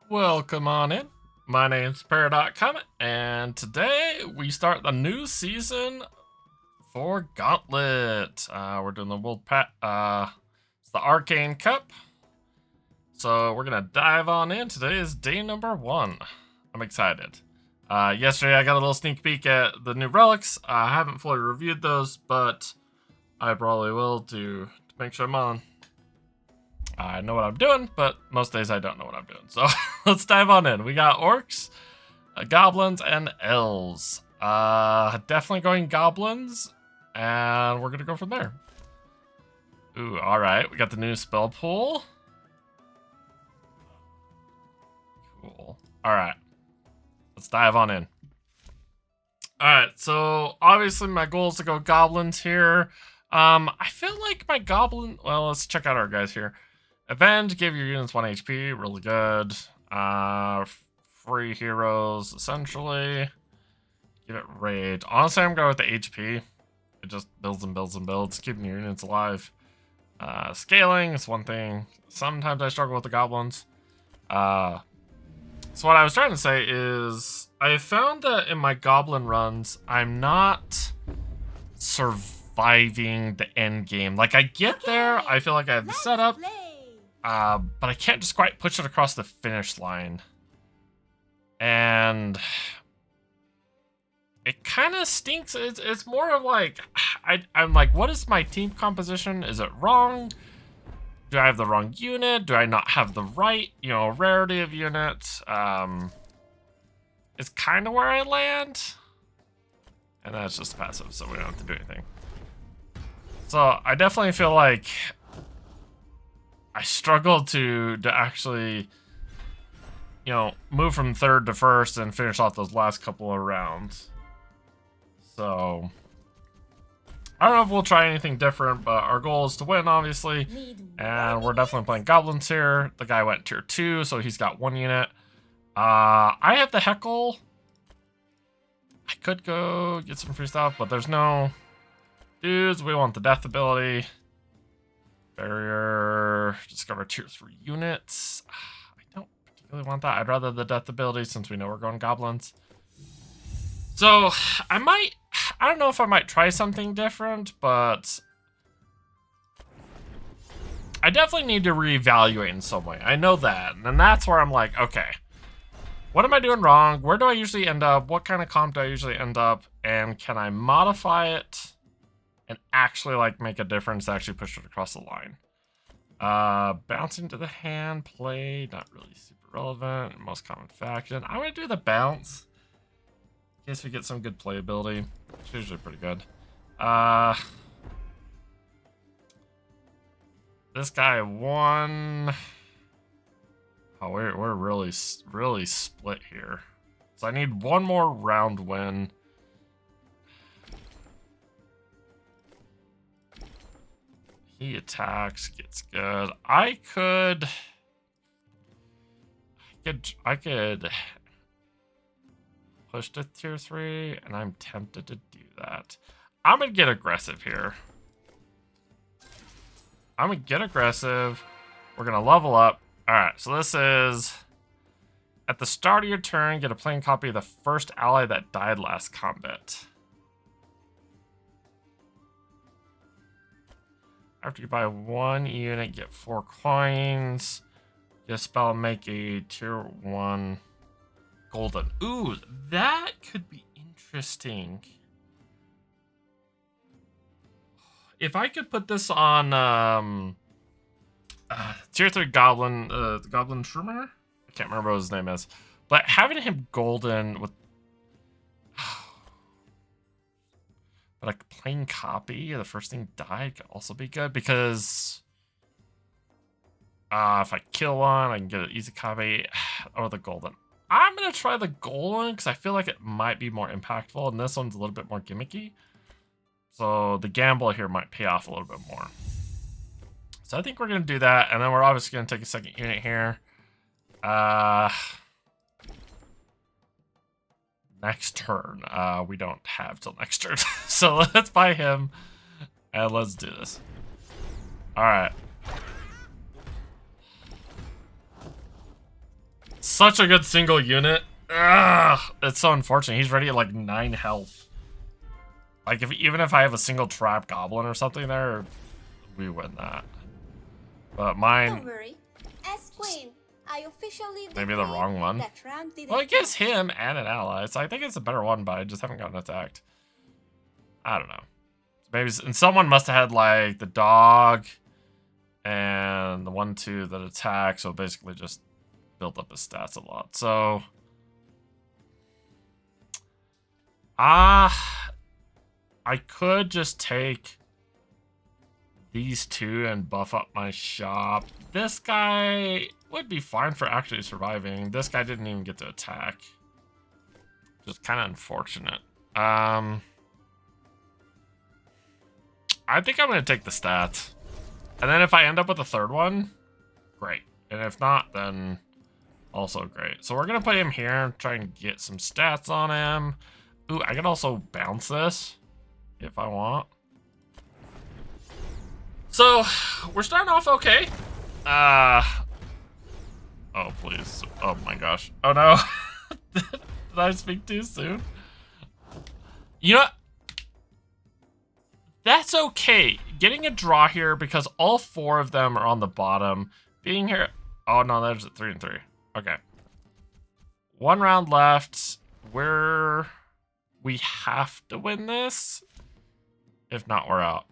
Welcome on in. My name's Paradox, and today we start the new season for Gauntlet. We're doing the it's the Arcane Cup. So we're gonna dive on in. Today is day number 1. I'm excited. Yesterday I got a little sneak peek at the new relics. I haven't fully reviewed those, but I probably will to make sure I'm on. I know what I'm doing, but most days I don't know what I'm doing. So let's dive on in. We got orcs, goblins, and elves. Definitely going goblins, and we're gonna go from there. Ooh, all right. We got the new spell pool. Cool. All right. Let's dive on in. All right. So obviously my goal is to go goblins here. I feel like my goblin. Well, let's check out our guys here. Avenge, give your units 1 HP, really good. Free heroes, essentially. Give it rage. Honestly, I'm going with the HP. It just builds and builds and builds, keeping your units alive. Scaling is one thing. Sometimes I struggle with the goblins. So what I was trying to say is, I found that in my goblin runs, I'm not surviving the end game. Like, I get there, I feel like I have the setup. But I can't just quite push it across the finish line. And it kind of stinks. It's more of like, I'm like, what is my team composition? Is it wrong? Do I have the wrong unit? Do I not have the right, rarity of units? It's kind of where I land. And that's just passive, so we don't have to do anything. So I definitely feel like I struggled to actually, move from third to first and finish off those last couple of rounds. So I don't know if we'll try anything different, but our goal is to win, obviously. And we're definitely playing goblins here. The guy went tier 2, so he's got 1 unit. I have the heckle. I could go get some free stuff, but there's no dudes. We want the death ability. Barrier, discover tier 3 units. I don't particularly want that. I'd rather the death ability since we know we're going goblins. So I don't know if I might try something different, but I definitely need to reevaluate in some way. I know that. And that's where I'm like, okay, what am I doing wrong? Where do I usually end up? What kind of comp do I usually end up? And can I modify it and actually make a difference, actually push it across the line? Bouncing to the hand, play, not really super relevant. Most common faction. I'm gonna do the bounce in case we get some good playability. It's usually pretty good. This guy won. Oh, we're really split here. So I need one more round win. He attacks, gets good. I could push to tier 3, and I'm tempted to do that. I'm gonna get aggressive here. I'm gonna get aggressive. We're gonna level up. Alright, so this is at the start of your turn, get a plain copy of the first ally that died last combat. After you buy 1 unit, get 4 coins. Get a spell, make a tier 1 golden. Ooh, that could be interesting. If I could put this on tier 3 goblin, the goblin shroomer? I can't remember what his name is. But having him golden with like a plain copy of the first thing died could also be good, because if I kill one, I can get an easy copy or the golden. I'm gonna try the golden because I feel like it might be more impactful, and this one's a little bit more gimmicky. So the gamble here might pay off a little bit more. So I think we're gonna do that, and then we're obviously gonna take a second unit here. Next turn. We don't have till next turn. So let's buy him and let's do this. All right. Such a good single unit. Ugh, it's so unfortunate. He's ready at like 9 health. Like, even if I have a single trap goblin or something there, we win that. But mine... Don't worry. As queen, I officially maybe the wrong one. Well, it gives him and an ally, so I think it's a better one, but I just haven't gotten attacked. I don't know. Maybe, and someone must have had, like, the dog and the 1-2 that attack, so basically just built up his stats a lot. So... I could just take these two and buff up my shop. This guy would be fine for actually surviving. This guy didn't even get to attack. Just kind of unfortunate. I think I'm going to take the stats. And then if I end up with a third one, great. And if not, then also great. So we're going to put him here, try and get some stats on him. Ooh, I can also bounce this if I want. So, we're starting off okay. Oh, please. Oh my gosh. Oh no. Did I speak too soon? You know what? That's okay. Getting a draw here because all 4 of them are on the bottom. Being here... oh no, there's a 3 and 3. Okay. 1 round left. We have to win this. If not, we're out.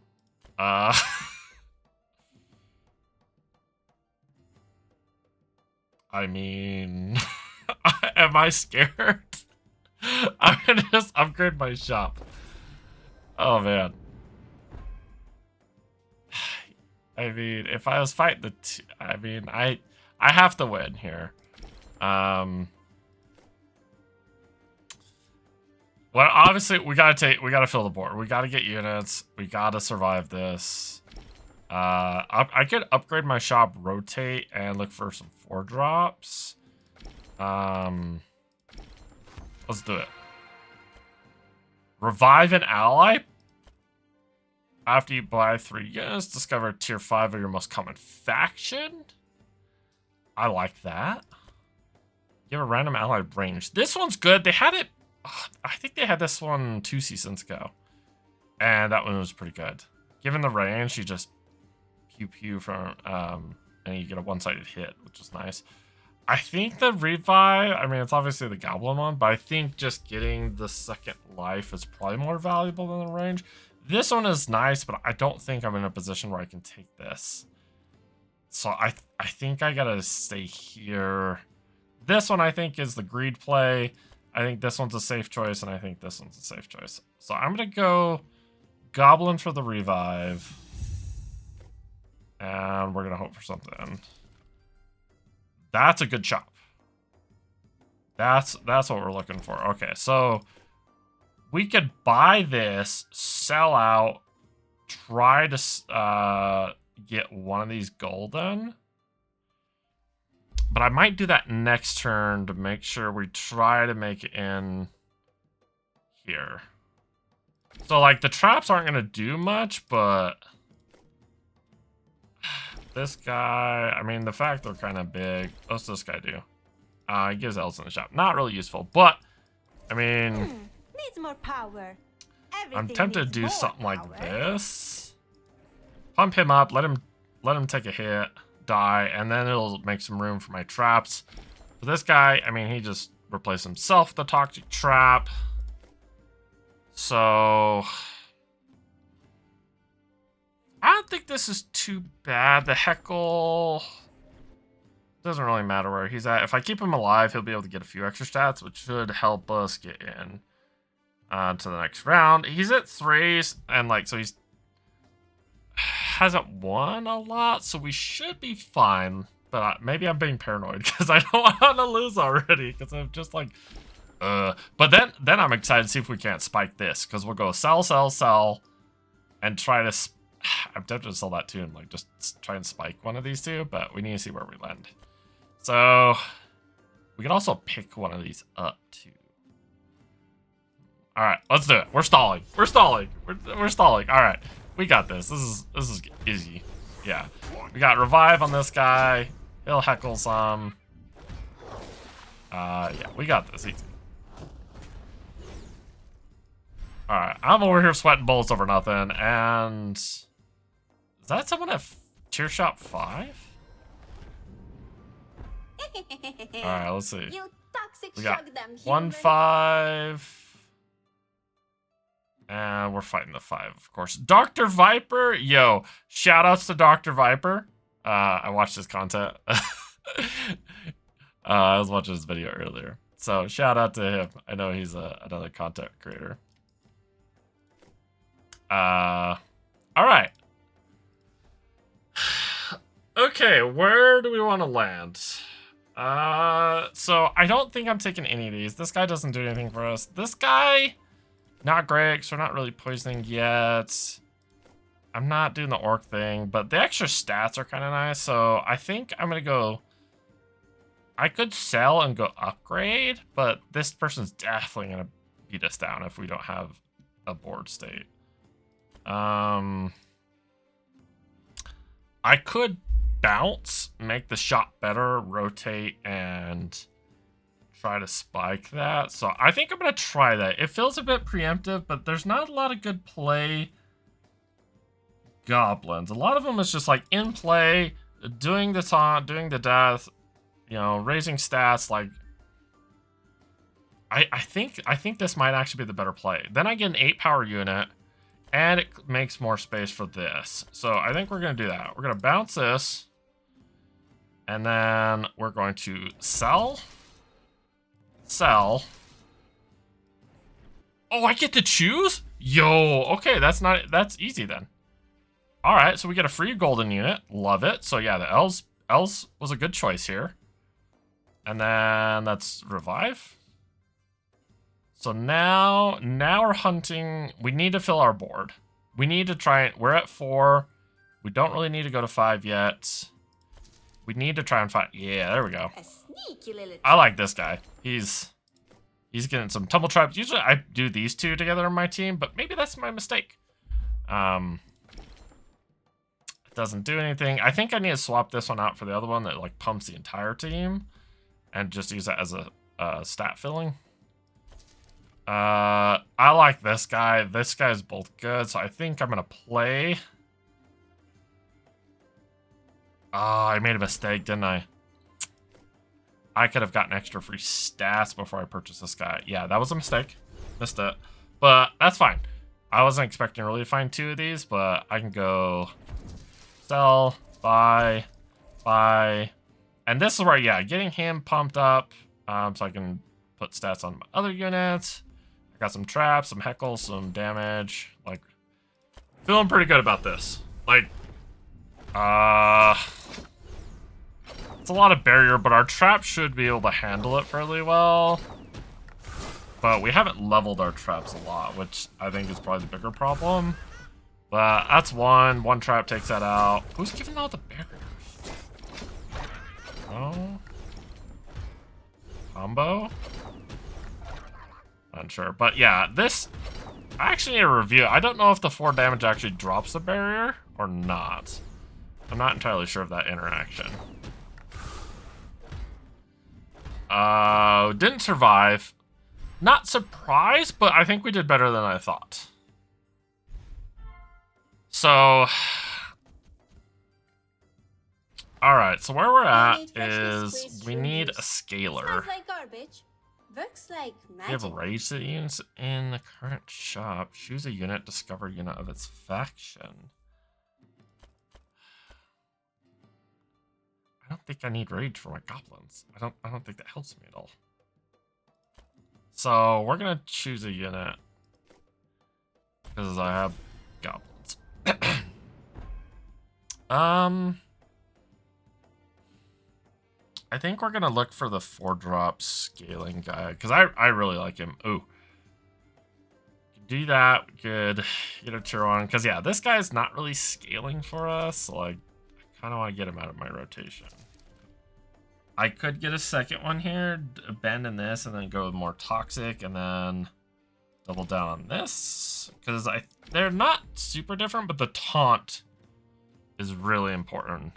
I mean, am I scared? I'm gonna just upgrade my shop. Oh man. I mean, if I was fighting the I mean, I have to win here. Well, obviously, we gotta fill the board. We gotta get units. We gotta survive this. I could upgrade my shop, rotate, and look for some 4-drops. Let's do it. Revive an ally. After you buy 3 units, discover tier 5 of your most common faction. I like that. Give a random ally range. This one's good. They had it. I think they had this one 2 seasons ago. And that one was pretty good. Given the range, you just pew from, and you get a one-sided hit, which is nice. I think the revive, I mean, it's obviously the goblin one, but I think just getting the second life is probably more valuable than the range. This one is nice, but I don't think I'm in a position where I can take this. So I think I gotta stay here. This one I think is the greed play. I think this one's a safe choice, and I think this one's a safe choice. So I'm going to go Goblin for the revive. And we're going to hope for something. That's a good chop. That's what we're looking for. Okay, so we could buy this, sell out, try to get one of these golden. But I might do that next turn to make sure we try to make it in here. So, like, the traps aren't going to do much, but... this guy... I mean, the fact they're kind of big... what's this guy do? He gives elves in the shop. Not really useful, but... I mean... needs more power. I'm tempted to do something like this. Pump him up, let him take a hit. Die, and then it'll make some room for my traps. For this guy, I mean, he just replaced himself with the toxic trap. So I don't think this is too bad. The heckle doesn't really matter where he's at. If I keep him alive, he'll be able to get a few extra stats, which should help us get in to the next round. He's at 3s, and like, so he's hasn't won a lot, so we should be fine. But maybe I'm being paranoid because I don't want to lose already. Because I'm just like, But then I'm excited to see if we can't spike this, because we'll go sell, and try to. I'm tempted to sell that too, and like just try and spike one of these two. But we need to see where we land. So we can also pick one of these up too. All right, let's do it. We're stalling. We're stalling. All right. We got this. This is easy. Yeah. We got revive on this guy. He'll heckle some. Yeah, we got this easy. Alright, I'm over here sweating bullets over nothing, and... Is that someone at Tier Shop 5? Alright, let's see. You toxic We got shug them, 1, human. 5. And we're fighting the 5, of course. Dr. Viper? Yo, shoutouts to Dr. Viper. I watched his content. I was watching his video earlier. So, shout out to him. I know he's another content creator. Alright. Okay, where do we want to land? So I don't think I'm taking any of these. This guy doesn't do anything for us. This guy, not great, because we're not really poisoning yet. I'm not doing the orc thing, but the extra stats are kind of nice, so I think I'm going to go... I could sell and go upgrade, but this person's definitely going to beat us down if we don't have a board state. I could bounce, make the shot better, rotate, and try to spike that. So I think I'm going to try that. It feels a bit preemptive, but there's not a lot of good play goblins. A lot of them is just like in play, doing the taunt, doing the death, you know, raising stats. Like, I think this might actually be the better play. Then I get an 8 power unit, and it makes more space for this. So I think we're going to do that. We're going to bounce this. And then we're going to sell. Sell. Oh, I get to choose? Yo, okay, that's easy then. All right, so we get a free golden unit. Love it. So yeah, the L's was a good choice here. And then that's revive. So now we're hunting. We need to fill our board. We need to try it. We're at 4. We don't really need to go to 5 yet. We need to try and find. Yeah, there we go. A sneaky little... I like this guy. He's getting some tumble traps. Usually I do these two together on my team, but maybe that's my mistake. It doesn't do anything. I think I need to swap this one out for the other one that like pumps the entire team, and just use that as a stat filling. I like this guy. This guy's both good, so I think I'm gonna play. Oh, I made a mistake, didn't I? I could have gotten extra free stats before I purchased this guy. Yeah, that was a mistake. Missed it. But that's fine. I wasn't expecting really to find 2 of these, but I can go sell, buy. And this is where, yeah, getting him pumped up so I can put stats on my other units. I got some traps, some heckles, some damage. Like, feeling pretty good about this. Like, it's a lot of barrier, but our trap should be able to handle it fairly well. But we haven't leveled our traps a lot, which I think is probably the bigger problem. But that's one. One trap takes that out. Who's giving out the barriers? Oh. Combo? Unsure. But yeah, this... I actually need to review it. I don't know if the 4 damage actually drops the barrier or not. I'm not entirely sure of that interaction. Didn't survive. Not surprised, but I think we did better than I thought. So... Alright, so where we're at is we need a scaler. Smells like garbage. Works like We magic. have rage units in the current shop. Choose a unit, discover a unit of its faction. I don't think I need rage for my goblins. I don't think that helps me at all. So we're gonna choose a unit because I have goblins. I think we're gonna look for the 4-drop scaling guy because I really like him. Ooh, do that. Good. Get a tier 1 because yeah, this guy's not really scaling for us. So, like, I kind of want to get him out of my rotation. I could get a second one here, abandon this, and then go with more toxic, and then double down on this because they're not super different, but the taunt is really important.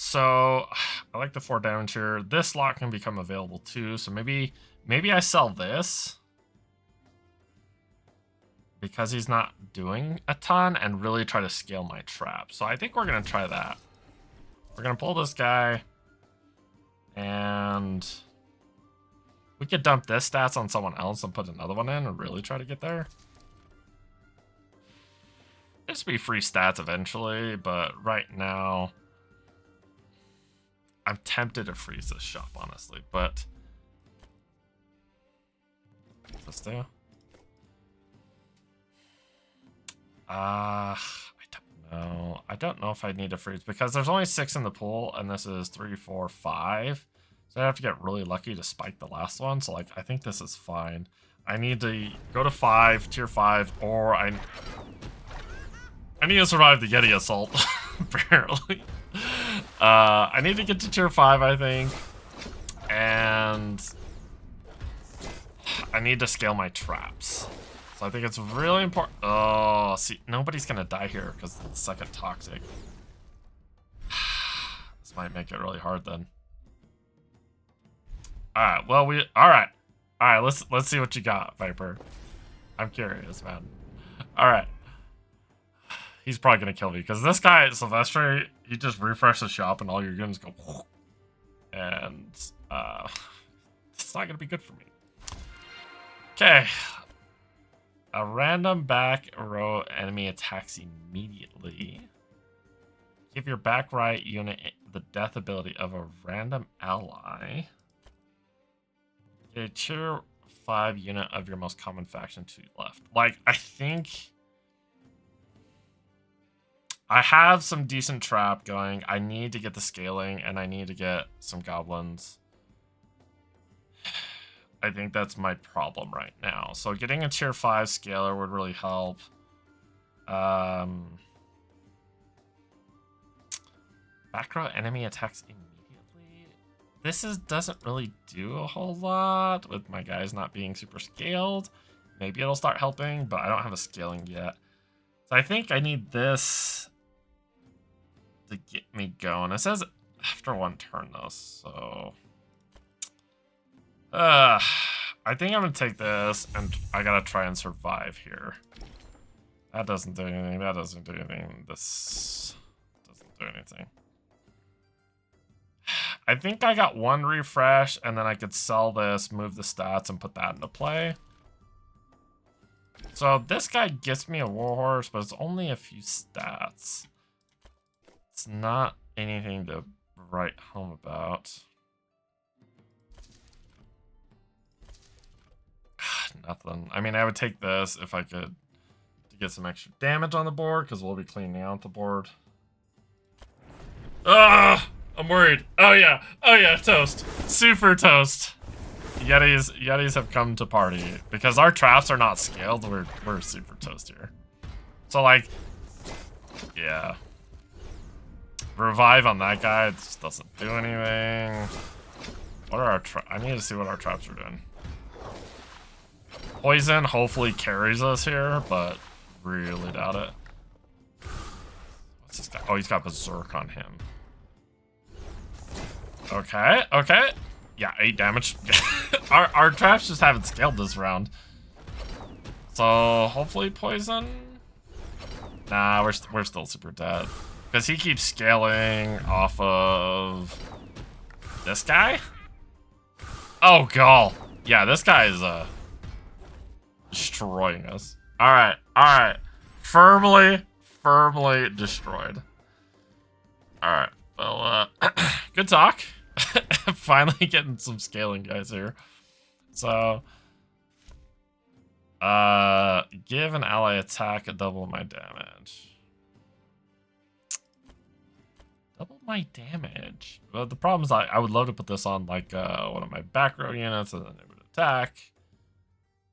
So I like the 4 damage here. This lock can become available too. So maybe I sell this because he's not doing a ton and really try to scale my trap. So I think we're going to try that. We're going to pull this guy and we could dump this stats on someone else and put another one in and really try to get there. This will be free stats eventually, but right now I'm tempted to freeze this shop, honestly, but what's this do? I don't know. I don't know if I need to freeze because there's only 6 in the pool and this is 3, 4, 5. So I have to get really lucky to spike the last one. So like, I think this is fine. I need to go to 5, tier 5, or I need to survive the Yeti assault, apparently. I need to get to tier 5, I think. And I need to scale my traps. So I think it's really important. Oh, see, nobody's going to die here because of the second toxic. This might make it really hard then. Alright, well, alright, let's see what you got, Viper. I'm curious, man. Alright. He's probably gonna kill me, because this guy, Sylvester, he just refreshes the shop and all your units go and it's not gonna be good for me. Okay. A random back row enemy attacks immediately. Give your back right unit the death ability of a random ally. Get a tier 5 unit of your most common faction to left. Like, I think I have some decent trap going. I need to get the scaling and I need to get some goblins. I think that's my problem right now. So getting a tier 5 scaler would really help. Back row enemy attacks immediately. This doesn't really do a whole lot with my guys not being super scaled. Maybe it'll start helping, but I don't have a scaling yet. So I think I need this to get me going. It says after 1 turn though, so I think I'm gonna take this and I gotta try and survive here. That doesn't do anything. That doesn't do anything. This doesn't do anything. I think I got 1 refresh and then I could sell this, move the stats, and put that into play. So this guy gets me a warhorse, but it's only a few stats. It's not anything to write home about. Nothing. I mean, I would take this if I could to get some extra damage on the board, because we'll be cleaning out the board. Ah! I'm worried. Oh yeah, toast. Super toast. Yetis have come to party. Because our traps are not scaled, we're super toast here. So like, yeah. Revive on that guy, it just doesn't do anything. What are our I need to see what our traps are doing. Poison hopefully carries us here, but really doubt it. What's this guy? Oh, he's got Berserk on him. Okay. Yeah, 8 damage. our traps just haven't scaled this round. So hopefully poison. Nah, we're still super dead. Because he keeps scaling off of this guy. Oh god. Yeah, this guy is destroying us. Alright. Firmly destroyed. Alright. Well, good talk. Finally getting some scaling guys here. So, give an ally attack a double my damage. Double my damage? Well, the problem is I would love to put this on like one of my back row units and then it would attack.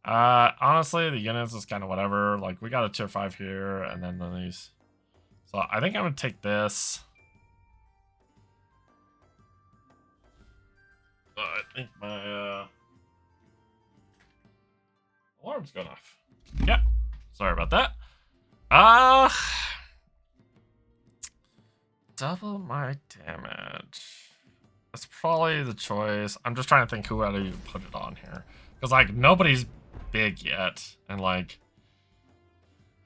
Honestly, the units is kind of whatever. Like, we got a tier 5 here and then these. So I think I'm gonna take this. I think my alarm's going off. Yeah, sorry about that. double my damage. That's probably the choice. I'm just trying to think who I'd even put it on here. Because, like, nobody's big yet. And, like,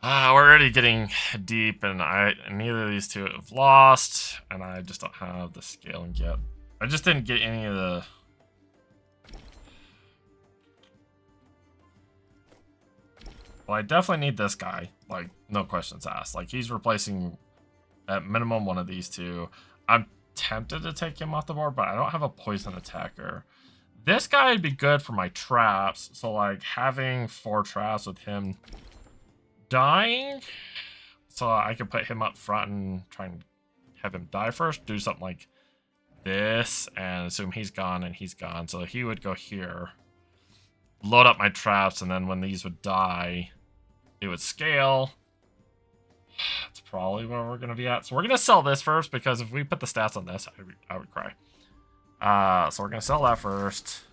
we're already getting deep, and neither of these two have lost. And I just don't have the scaling yet. I just didn't get any of the... Well, I definitely need this guy. Like, no questions asked. Like, he's replacing, at minimum, one of these two. I'm tempted to take him off the board, but I don't have a poison attacker. This guy would be good for my traps. So, like, having 4 traps with him dying. So I could put him up front and try and have him die first. Do something like this and assume he's gone and he's gone. So he would go here. Load up my traps, and then when these would die, it would scale. That's probably where we're going to be at. So we're going to sell this first, because if we put the stats on this, I would cry. So we're going to sell that first.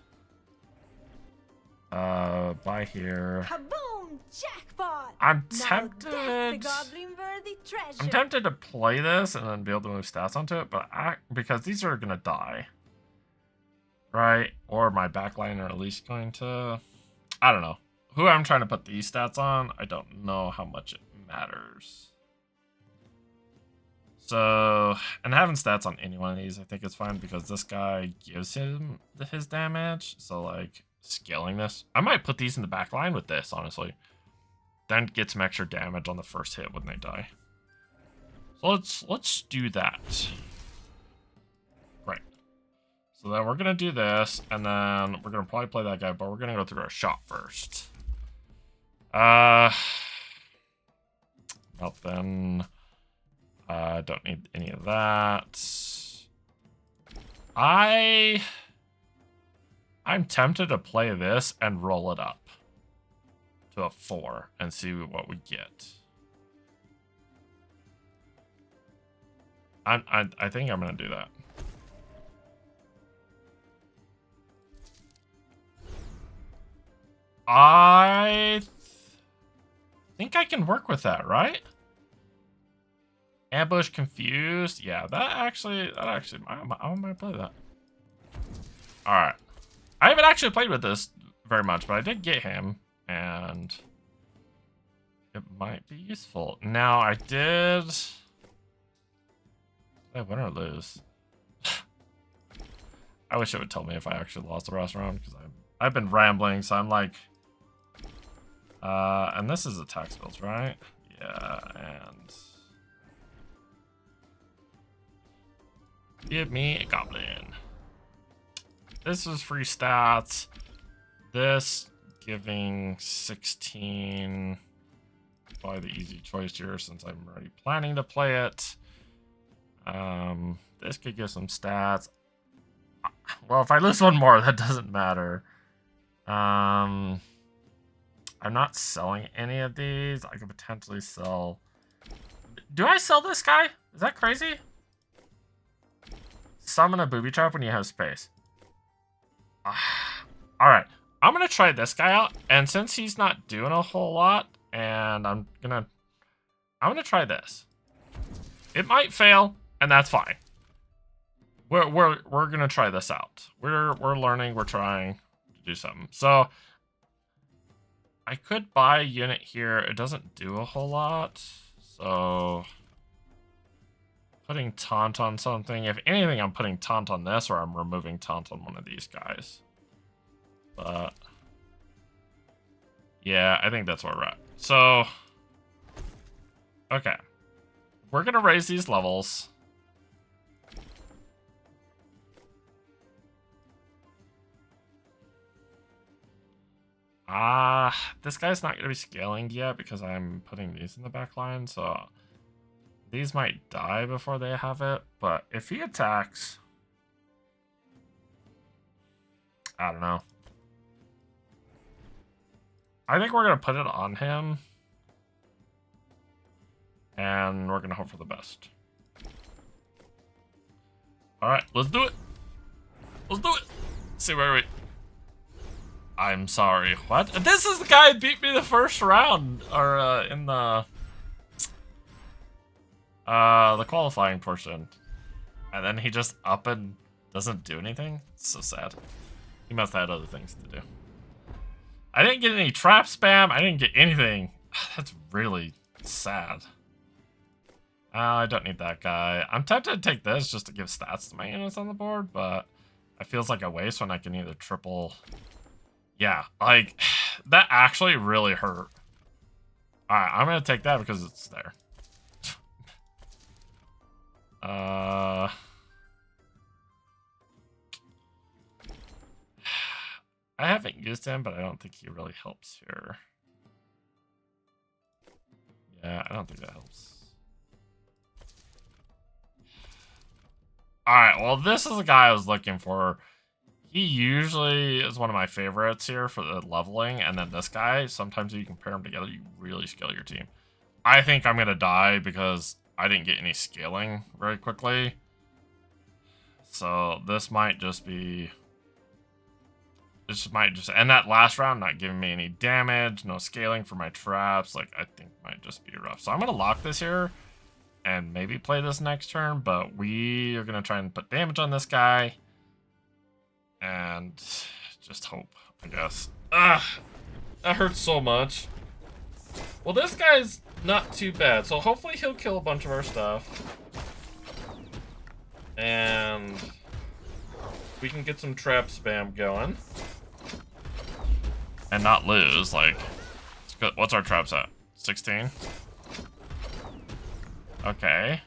Buy here. Kaboom! Jackpot! I'm Now tempted. that's a goblin-worthy treasure. I'm tempted to play this and then be able to move stats onto it, but because these are going to die. Right? Or my backline are at least going to... I don't know. Who I'm trying to put these stats on, I don't know how much it matters. So, and having stats on any one of these, I think it's fine, because this guy gives him his damage. So, like, scaling this. I might put these in the backline with this, honestly. Then get some extra damage on the first hit when they die. So let's do that. Right. So then we're gonna do this, and then we're gonna probably play that guy, but we're gonna go through our shop first. Nothing. Don't need any of that. I'm tempted to play this and roll it up to a 4 and see what we get. I think I'm gonna do that. I think I can work with that, right? Ambush confused. Yeah, that actually, I might play that. All right. I haven't actually played with this very much, but I did get him, and it might be useful. Now, I did I win or lose? I wish it would tell me if I actually lost the last round, because I've been rambling, so I'm like... and this is attack spells, right? Yeah, and... Give me a goblin. This is free stats. This giving 16. Probably the easy choice here, since I'm already planning to play it. This could give some stats. Well, if I lose one more, that doesn't matter. I'm not selling any of these. I could potentially sell... Do I sell this guy? Is that crazy? Summon a booby trap when you have space. Alright. I'm gonna try this guy out, and since he's not doing a whole lot, and I'm gonna try this. It might fail, and that's fine. We're gonna try this out. We're learning, we're trying to do something. So I could buy a unit here. It doesn't do a whole lot. So putting taunt on something. If anything, I'm putting taunt on this, or I'm removing taunt on one of these guys. But yeah, I think that's where we're at. So okay. We're gonna raise these levels. This guy's not going to be scaling yet because I'm putting these in the back line, so these might die before they have it, but if he attacks, I don't know. I think we're going to put it on him, and we're going to hope for the best. Alright, let's do it. Let's do it. See where we... I'm sorry, what? This is the guy who beat me the first round, or in the... The qualifying portion. And then he just up and doesn't do anything? It's so sad. He must have had other things to do. I didn't get any trap spam. I didn't get anything. That's really sad. I don't need that guy. I'm tempted to take this just to give stats to my units on the board, but it feels like a waste when I can either triple... Yeah, like, that actually really hurt. Alright, I'm gonna take that because it's there. I haven't used him, but I don't think he really helps here. Yeah, I don't think that helps. Alright, well, this is the guy I was looking for. He usually is one of my favorites here for the leveling, and then this guy, sometimes if you can pair them together, you really scale your team. I think I'm going to die because I didn't get any scaling very quickly. So this might just be... This might just... And that last round not giving me any damage, no scaling for my traps, like, I think might just be rough. So I'm going to lock this here and maybe play this next turn, but we are going to try and put damage on this guy. And just hope, I guess. Ah, that hurts so much. Well, this guy's not too bad, so hopefully he'll kill a bunch of our stuff. And we can get some trap spam going. And not lose, like... What's our traps at? 16? Okay.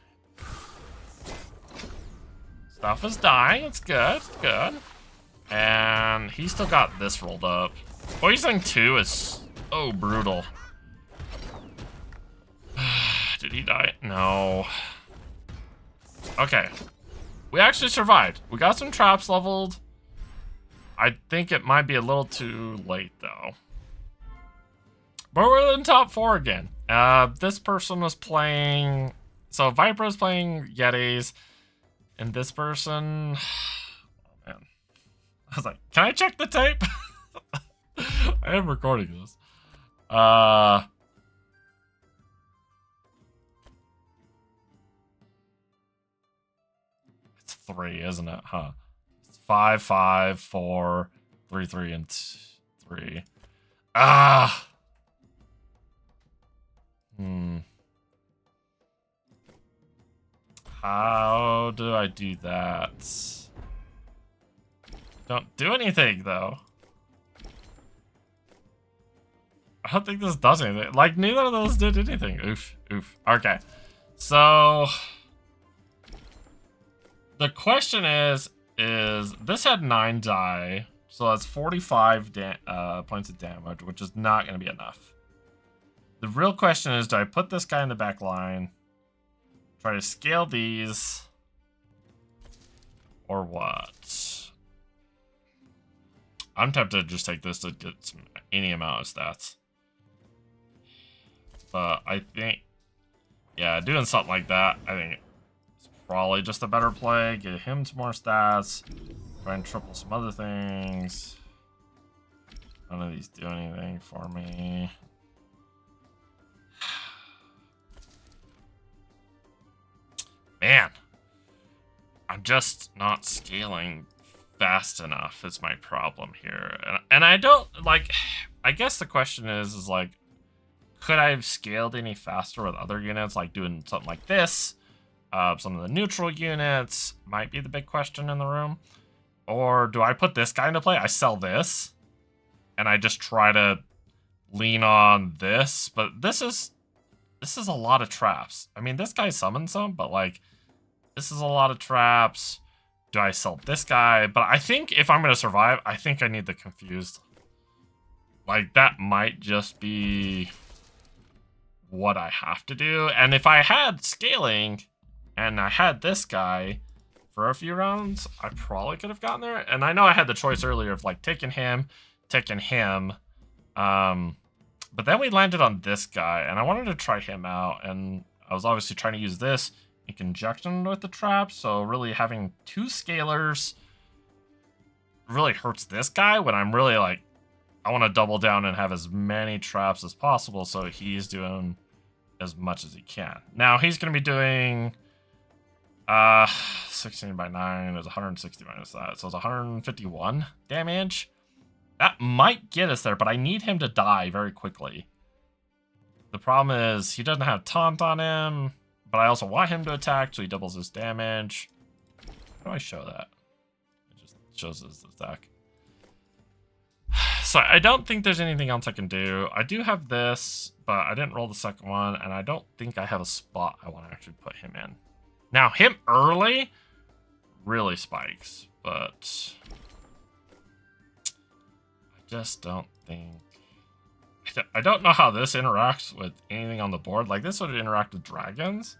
Stuff is dying, it's good, it's good. And he still got this rolled up. Poisoning 2 is so brutal. Did he die? No. Okay. We actually survived. We got some traps leveled. I think it might be a little too late, though. But we're in top 4 again. This person was playing... So Viper was playing Yetis. And this person... Oh, man. I was like, can I check the tape? I am recording this. It's 3, isn't it? Huh? It's 5, 5, 4, 3, 3, and 3. Ah. How do I do that? Don't do anything, though. I don't think this does anything. Like, neither of those did anything. Oof, oof. Okay. So... The question is this had 9 die, so that's 45 points of damage, which is not going to be enough. The real question is, do I put this guy in the back line, try to scale these, or what? I'm tempted to just take this to get any amount of stats. But I think, yeah, doing something like that, I think it's probably just a better play. Get him some more stats. Try and triple some other things. None of these do anything for me. Man, I'm just not scaling fast enough is my problem here. And I don't, like, I guess the question is like, could I have scaled any faster with other units, like doing something like this? Some of the neutral units might be the big question in the room. Or do I put this guy into play? I sell this, and I just try to lean on this. But this is a lot of traps. I mean, this guy summoned some, but like, this is a lot of traps. Do I sell this guy? But I think if I'm going to survive, I think I need the confused. Like, that might just be what I have to do. And if I had scaling and I had this guy for a few rounds, I probably could have gotten there. And I know I had the choice earlier of like taking him. But then we landed on this guy and I wanted to try him out. And I was obviously trying to use this in conjunction with the trap. So really having 2 scalers really hurts this guy when I'm really like, I want to double down and have as many traps as possible. So he's doing as much as he can. Now he's going to be doing 16 by 9 is 160 minus that, so it's 151 damage. That might get us there, but I need him to die very quickly. The problem is he doesn't have taunt on him, but I also want him to attack, so he doubles his damage. How do I show that? It just shows his attack. So I don't think there's anything else I can do. I do have this, but I didn't roll the second one, and I don't think I have a spot I want to actually put him in. Now, him early really spikes, but I just don't think... I don't know how this interacts with anything on the board. Like, this would interact with dragons,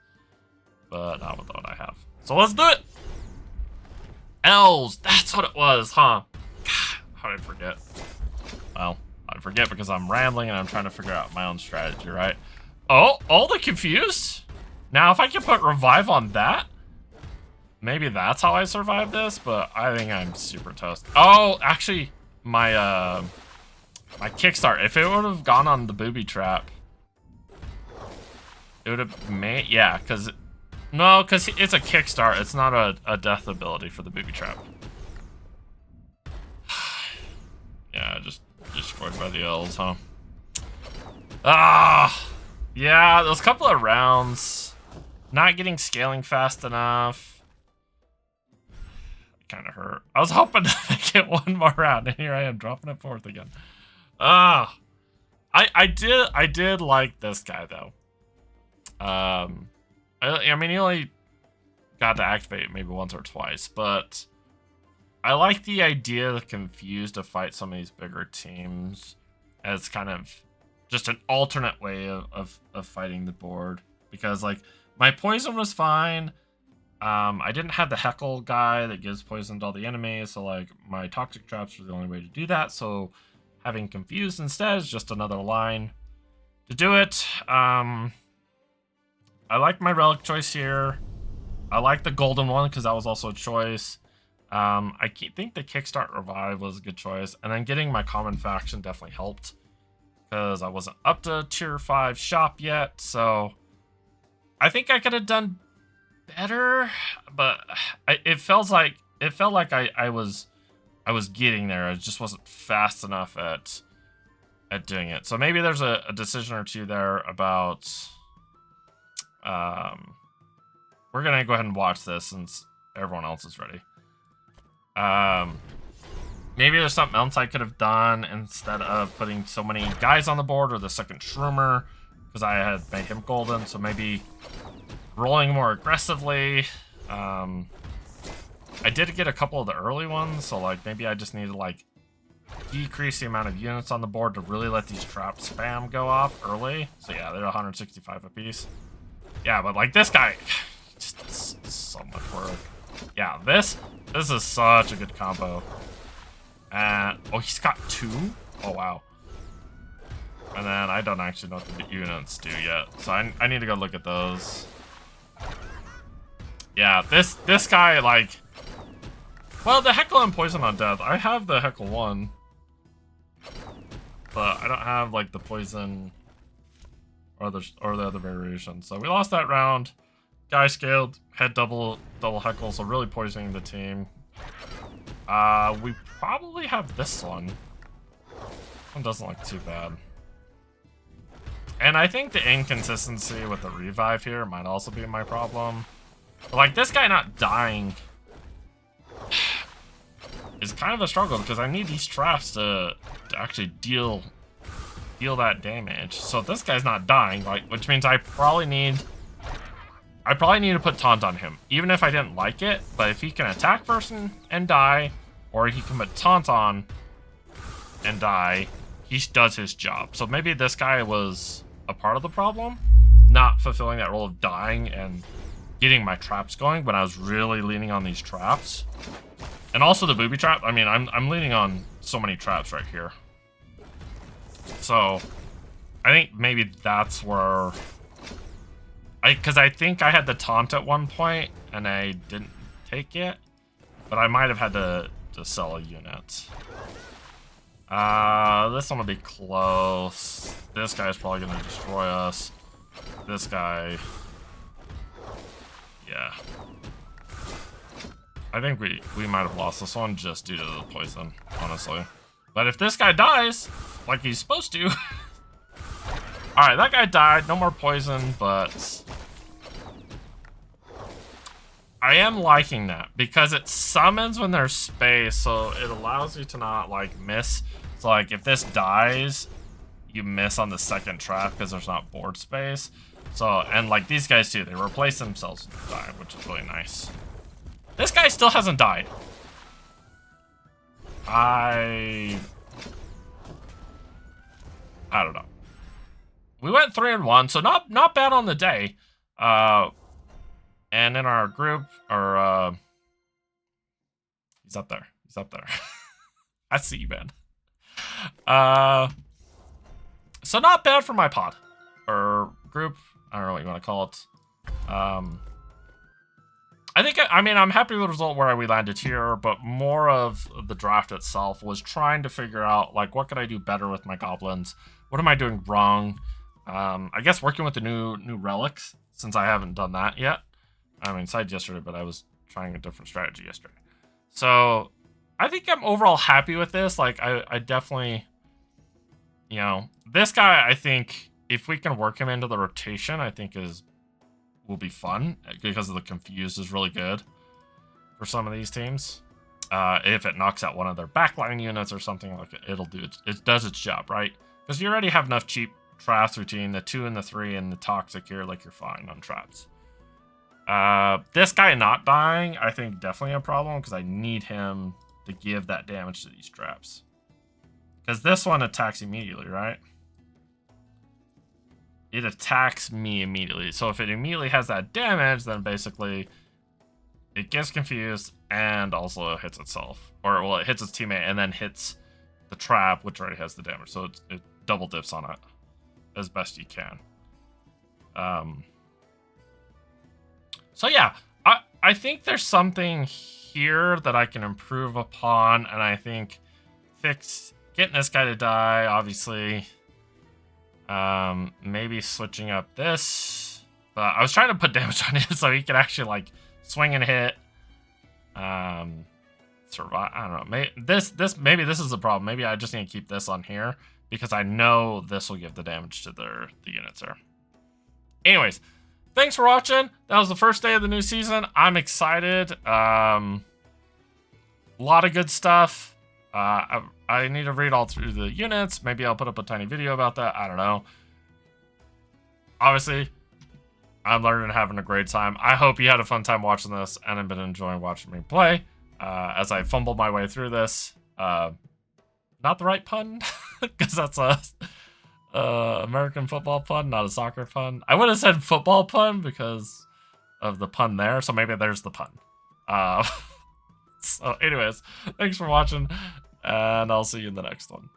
but not with what I have. So let's do it! Elves, that's what it was, huh? God, how did I forget? Well, I forget because I'm rambling and I'm trying to figure out my own strategy, right? Oh, all the confused? Now, if I can put revive on that, maybe that's how I survive this, but I think I'm super toast. Oh, actually, my my kickstart, if it would have gone on the booby trap, it would have made, yeah, because, no, because it's a kickstart. It's not a death ability for the booby trap. Yeah, just destroyed by the elves, huh? Ah, yeah, those couple of rounds, not getting scaling fast enough. It kind of hurt. I was hoping to get one more round, and here I am dropping it fourth again. Ah, I did like this guy though. I mean, he only got to activate maybe once or twice, but I like the idea of Confused to fight some of these bigger teams as kind of just an alternate way of fighting the board. Because like my poison was fine. I didn't have the heckle guy that gives poison to all the enemies, so like my toxic traps were the only way to do that. So having Confused instead is just another line to do it. I like my relic choice here. I like the golden one because that was also a choice. I think the Kickstart Revive was a good choice. And then getting my common faction definitely helped because I wasn't up to tier 5 shop yet. So I think I could have done better, but it felt like I was getting there. I just wasn't fast enough at doing it. So maybe there's a decision or two there about we're gonna go ahead and watch this since everyone else is ready. Maybe there's something else I could have done instead of putting so many guys on the board, or the second Shroomer, because I had made him golden. So maybe rolling more aggressively. I did get a couple of the early ones, so like maybe I just need to like decrease the amount of units on the board to really let these traps spam go off early. So yeah, they're 165 apiece. Yeah, but like this guy just does so much work. Yeah, this is such a good combo. And oh, he's got 2. Oh wow. And then I don't actually know what the units do yet, so I need to go look at those. Yeah, this guy, like, well, the Heckle and Poison on Death, I have the Heckle 1, but I don't have like the Poison or the other variations. So we lost that round. Guy scaled, had double Heckle, so really poisoning the team. We probably have this one. One doesn't look too bad. And I think the inconsistency with the revive here might also be my problem. But like this guy not dying is kind of a struggle because I need these traps to actually deal that damage. So if this guy's not dying, like, which means I probably need to put taunt on him, even if I didn't like it. But if he can attack first and die, or he can put taunt on and die, he does his job. So maybe this guy was a part of the problem, not fulfilling that role of dying and getting my traps going when I was really leaning on these traps. And also the booby trap. I mean, I'm leaning on so many traps right here. So I think maybe that's where because I think I had the taunt at one point and I didn't take it, but I might have had to sell a unit. This one will be close. This guy's probably gonna destroy us. this guy... Yeah. I think we might have lost this one just due to the poison, honestly. But if this guy dies, like he's supposed to... Alright, that guy died. No more poison, but... I am liking that because it summons when there's space, so it allows you to not, like, miss. So, like, if this dies, you miss on the second trap because there's not board space. So, and, like, these guys, too, they replace themselves with the time, which is really nice. This guy still hasn't died. I don't know. We went 3-1, so not bad on the day. And in our group, or he's up there. He's up there. I see you, man. So not bad for my pod or group. I don't know what you want to call it. I mean, I'm happy with the result where we landed here, but more of the draft itself was trying to figure out, like, what could I do better with my goblins? What am I doing wrong? I guess working with the new relics, since I haven't done that yet. I mean, besides yesterday, but I was trying a different strategy yesterday. So, I think I'm overall happy with this. Like, I definitely, you know, this guy, I think, if we can work him into the rotation, I think will be fun, because of the confused is really good for some of these teams. If it knocks out one of their backline units or something, like it'll do it does its job, right? Because you already have enough cheap traps between the 2 and the 3 and the toxic here, like you're fine on traps. This guy not dying, I think definitely a problem, because I need him to give that damage to these traps. Because this one attacks immediately, right? It attacks me immediately. So if it immediately has that damage, then basically it gets confused and also hits itself. Or, well, it hits its teammate and then hits the trap, which already has the damage. So it double dips on it as best you can. So yeah, I think there's something here that I can improve upon. And I think getting this guy to die, obviously... maybe switching up this, but I was trying to put damage on him so he could actually, like, swing and hit, survive. I don't know, maybe this is the problem. Maybe I just need to keep this on here because I know this will give the damage to the units there. Anyways, thanks for watching. That was the first day of the new season. I'm excited. A lot of good stuff. I need to read all through the units. Maybe I'll put up a tiny video about that. I don't know. Obviously, I'm learning and having a great time. I hope you had a fun time watching this and have been enjoying watching me play as I fumbled my way through this. Not the right pun, because that's a American football pun, not a soccer pun. I would have said football pun because of the pun there, so maybe there's the pun. So anyways, thanks for watching, and I'll see you in the next one.